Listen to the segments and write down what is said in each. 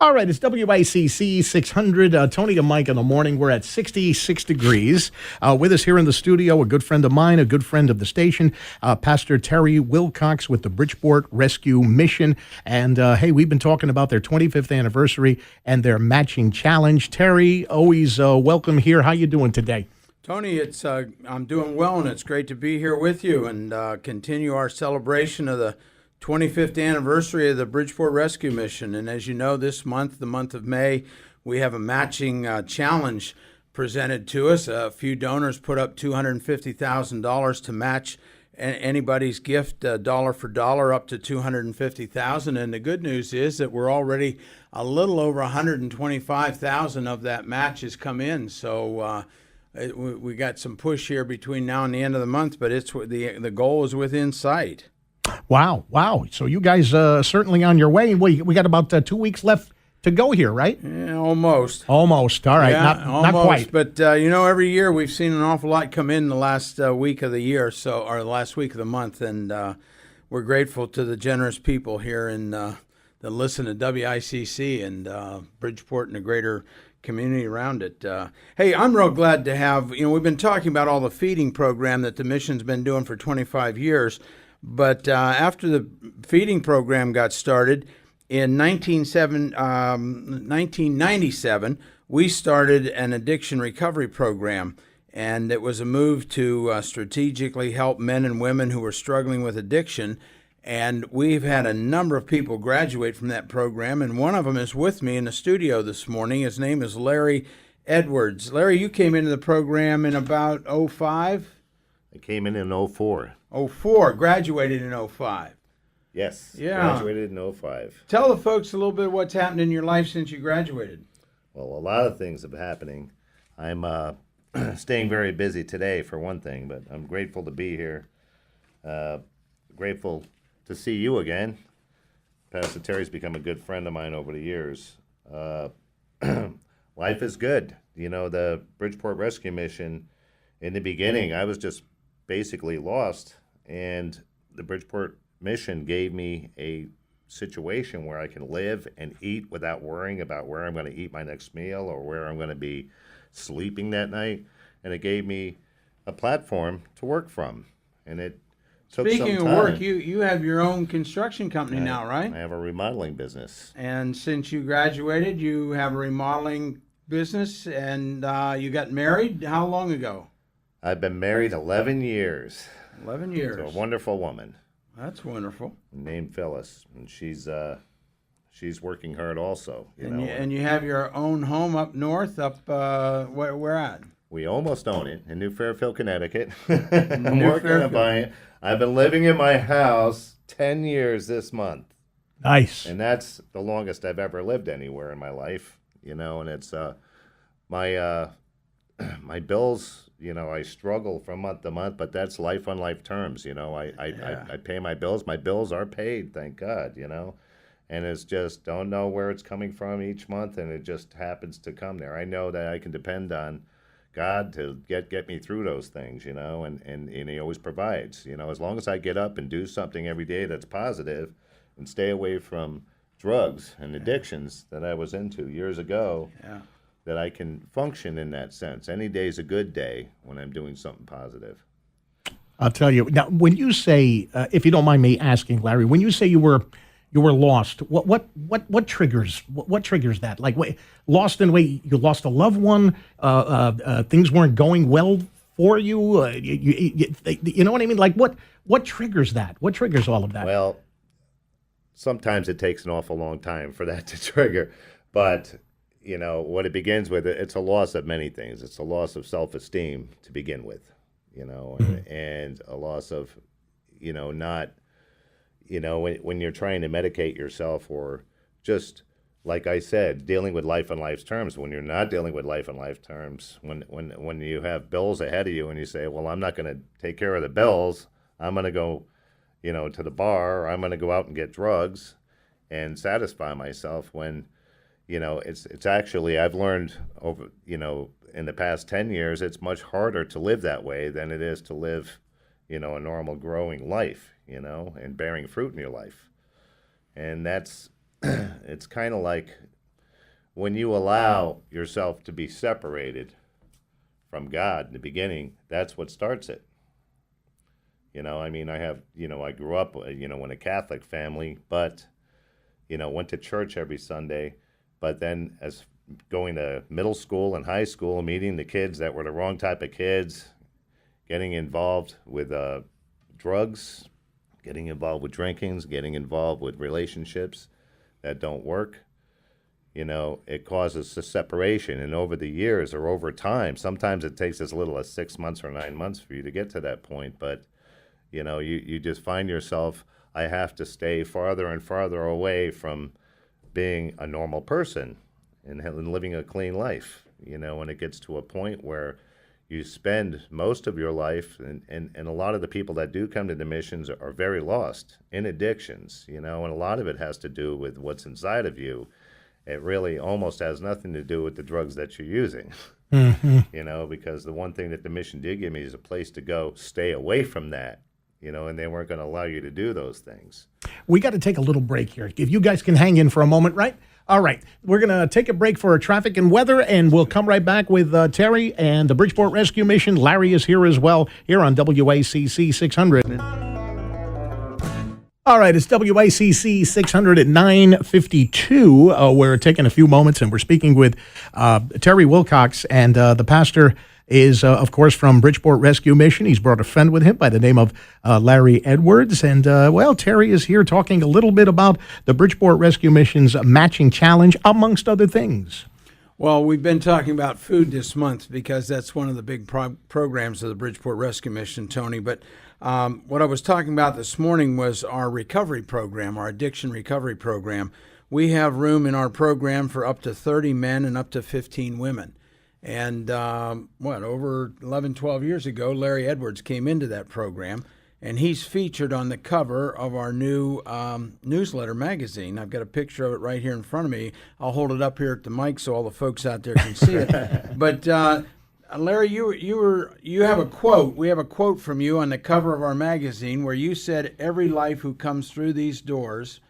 All right, it's WICC 600. Tony and Mike in the morning. We're at 66 degrees. With us here in the studio, a good friend of mine, a good friend of the station, Pastor Terry Wilcox with the Bridgeport Rescue Mission. And, hey, we've been talking about their 25th anniversary and their matching challenge. Terry, always welcome here. How you doing today? Tony, I'm doing well, and it's great to be here with you and continue our celebration of the 25th anniversary of the Bridgeport Rescue Mission. And as you know, this month, the month of May, we have a matching challenge presented to us. A few donors put up $250,000 to match anybody's gift, dollar for dollar, up to $250,000. And the good news is that we're already a little over $125,000 of that match has come in. So we got some push here between now and the end of the month, but the goal is within sight. Wow. So you guys certainly on your way. We got about 2 weeks left to go here, right? Yeah, almost. Almost. All right. Yeah, not quite. But, every year we've seen an awful lot come in the last week of the year, or the last week of the month, and we're grateful to the generous people here that listen to WICC and Bridgeport and the greater community around it. Hey, I'm real glad to have, we've been talking about all the feeding program that the mission's been doing for 25 years. But after the feeding program got started in 1997, we started an addiction recovery program. And it was a move to strategically help men and women who were struggling with addiction. And we've had a number of people graduate from that program. And one of them is with me in the studio this morning. His name is Larry Edwards. Larry, you came into the program in about 05? I came in 04. 04, graduated in 05. Yes, Yeah. graduated in 05. Tell the folks a little bit what's happened in your life since you graduated. Well, a lot of things have happening. I'm staying very busy today, for one thing, but I'm grateful to be here. Grateful to see you again. Pastor Terry's become a good friend of mine over the years. Life is good. The Bridgeport Rescue Mission, in the beginning, I was just basically lost, and the Bridgeport Mission gave me a situation where I can live and eat without worrying about where I'm going to eat my next meal or where I'm going to be sleeping that night, and it gave me a platform to work from, and it took some time. Speaking of work, you have your own construction company now, right? I have a remodeling business. And since you graduated, you have a remodeling business, and you got married how long ago? I've been married 11 years. 11 years. To a wonderful woman. That's wonderful. Named Phyllis, and she's working hard also. And you have your own home up north, where at? We almost own it in New Fairfield, Connecticut. I'm working on buying it. I've been living in my house 10 years this month. Nice. And that's the longest I've ever lived anywhere in my life. And it's my bills. I struggle from month to month, but that's life on life terms. I pay my bills. My bills are paid, thank God, and it's just don't know where it's coming from each month, and it just happens to come there. I know that I can depend on God to get me through those things, and He always provides. As long as I get up and do something every day that's positive and stay away from drugs and addictions that I was into years ago. Yeah. That I can function in that sense. Any day is a good day when I'm doing something positive. I'll tell you now. When you say, if you don't mind me asking, Larry, when you say you were lost, what triggers that? Like, lost in a way you lost a loved one, things weren't going well for you. You know what I mean? Like, what triggers that? What triggers all of that? Well, sometimes it takes an awful long time for that to trigger, but. What it begins with, it's a loss of many things. It's a loss of self-esteem to begin with, and a loss of, not, when you're trying to medicate yourself or just, like I said, dealing with life on life's terms. When you're not dealing with life on life terms, when you have bills ahead of you and you say, well, I'm not going to take care of the bills. I'm going to go, to the bar, or I'm going to go out and get drugs and satisfy myself when, it's actually, I've learned over, in the past 10 years, it's much harder to live that way than it is to live, a normal growing life, and bearing fruit in your life. And that's, it's kind of like when you allow yourself to be separated from God in the beginning, that's what starts it. I mean, I grew up, in a Catholic family, but, went to church every Sunday. But then as going to middle school and high school, meeting the kids that were the wrong type of kids, getting involved with drugs, getting involved with drinkings, getting involved with relationships that don't work, it causes a separation. And over the years or over time, sometimes it takes as little as 6 months or 9 months for you to get to that point. But, you just find yourself, I have to stay farther and farther away from being a normal person and living a clean life, and it gets to a point where you spend most of your life, and a lot of the people that do come to the missions are very lost in addictions, and a lot of it has to do with what's inside of you. It really almost has nothing to do with the drugs that you're using, because the one thing that the mission did give me is a place to go stay away from that, and they weren't going to allow you to do those things. We got to take a little break here. If you guys can hang in for a moment, right? All right. We're going to take a break for traffic and weather, and we'll come right back with Terry and the Bridgeport Rescue Mission. Larry is here as well, here on WICC 600. All right, it's WICC 600 at 9:52. We're taking a few moments, and we're speaking with Terry Wilcox, and the pastor is, of course, from Bridgeport Rescue Mission. He's brought a friend with him by the name of Larry Edwards. And, Terry is here talking a little bit about the Bridgeport Rescue Mission's matching challenge, amongst other things. Well, we've been talking about food this month because that's one of the big programs of the Bridgeport Rescue Mission, Tony. But what I was talking about this morning was our recovery program, our addiction recovery program. We have room in our program for up to 30 men and up to 15 women. And over 11, 12 years ago, Larry Edwards came into that program, and he's featured on the cover of our new newsletter magazine. I've got a picture of it right here in front of me. I'll hold it up here at the mic so all the folks out there can see it. But Larry, you have a quote. We have a quote from you on the cover of our magazine where you said, "Every life who comes through these doors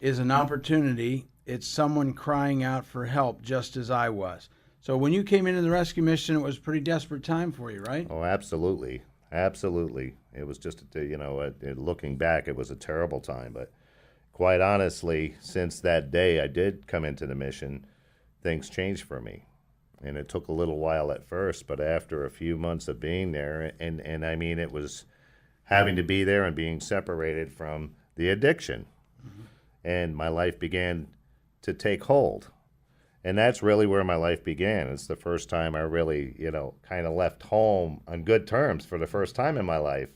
is an opportunity. It's someone crying out for help, just as I was." So when you came into the rescue mission, it was a pretty desperate time for you, right? Oh, absolutely. Absolutely. It was just, looking back, it was a terrible time. But quite honestly, since that day I did come into the mission, things changed for me. And it took a little while at first, but after a few months of being there, and I mean, it was having to be there and being separated from the addiction. Mm-hmm. And my life began to take hold. And that's really where my life began. It's the first time I really, kind of left home on good terms for the first time in my life.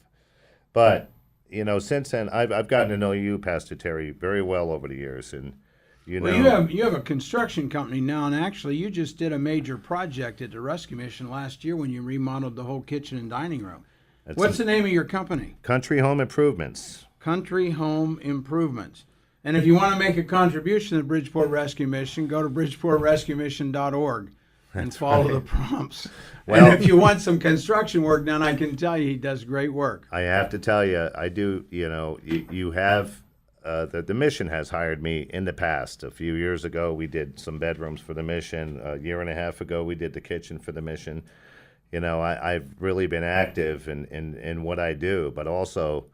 But, since then, I've gotten to know you, Pastor Terry, very well over the years. And, you have a construction company now, and actually you just did a major project at the Rescue Mission last year when you remodeled the whole kitchen and dining room. What's the name of your company? Country Home Improvements. Country Home Improvements. And if you want to make a contribution to the Bridgeport Rescue Mission, go to bridgeportrescuemission.org and follow the prompts. Well, and if you want some construction work done, I can tell you he does great work. I have to tell you, I do, you have, the mission has hired me in the past. A few years ago, we did some bedrooms for the mission. A year and a half ago, we did the kitchen for the mission. I've really been active in what I do, but also,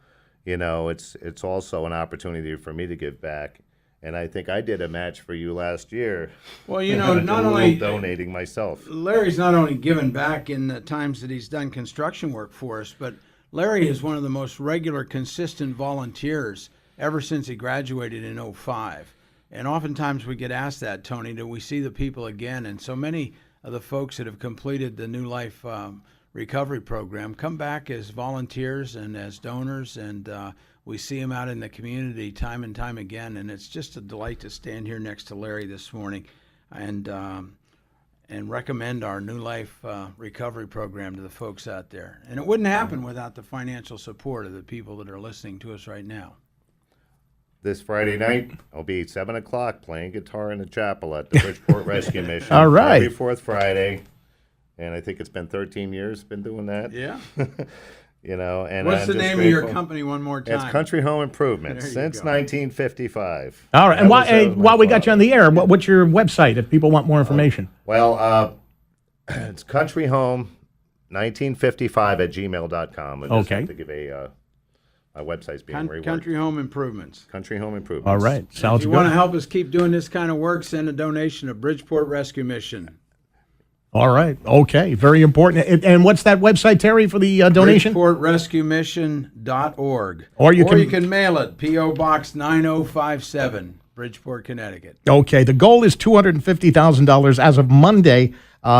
it's also an opportunity for me to give back. And I think I did a match for you last year. Well, not only donating myself. Larry's not only given back in the times that he's done construction work for us, but Larry is one of the most regular, consistent volunteers ever since he graduated in 2005. And oftentimes we get asked that, Tony, do we see the people again? And so many of the folks that have completed the New Life recovery program come back as volunteers and as donors, and we see them out in the community time and time again. And it's just a delight to stand here next to Larry this morning and recommend our New Life recovery program to the folks out there. And it wouldn't happen without the financial support of the people that are listening to us right now. This Friday night, I'll be 7 o'clock playing guitar in the chapel at the Bridgeport Rescue Mission. All right. Every fourth Friday. And I think it's been 13 years been doing that. Yeah. You know, and What's I'm the just name of your grateful. company one more time? It's Country Home Improvement There you since go. 1955. All right. And That was my while we got you father. on the air, what's your website if people want more information? Well, it's countryhome1955 at gmail.com. I just have to give my website's being reworked. Country Home Improvements. Country Home Improvements. All right. Sounds If you good. want to help us keep doing this kind of work, send a donation to Bridgeport Rescue Mission. All right. Okay. Very important. And what's that website, Terry, for the donation? BridgeportRescueMission.org. Or you can- you can mail it, P.O. Box 9057, Bridgeport, Connecticut. Okay. The goal is $250,000. As of Monday,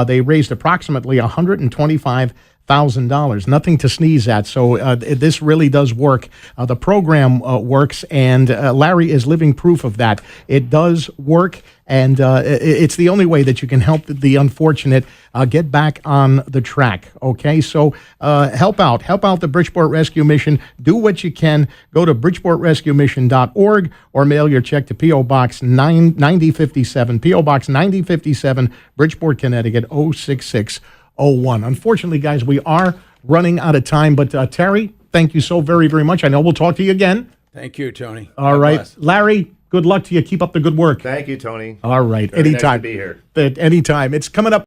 they raised approximately $125,000. Nothing to sneeze at. So this really does work. The program works, and Larry is living proof of that. It does work, and it's the only way that you can help the unfortunate get back on the track. Okay, so help out the Bridgeport Rescue Mission. Do what you can. Go to bridgeportrescuemission.org or mail your check to P.O. Box 9057, P.O. Box 9057, Bridgeport, Connecticut 06601. Unfortunately, guys, we are running out of time, but Terry, thank you so very, very much. I know we'll talk to you again. Thank you, Tony. All God right. bless. Larry, good luck to you. Keep up the good work. Thank you, Tony. All right. Very nice to Anytime. be here. Anytime. It's coming up.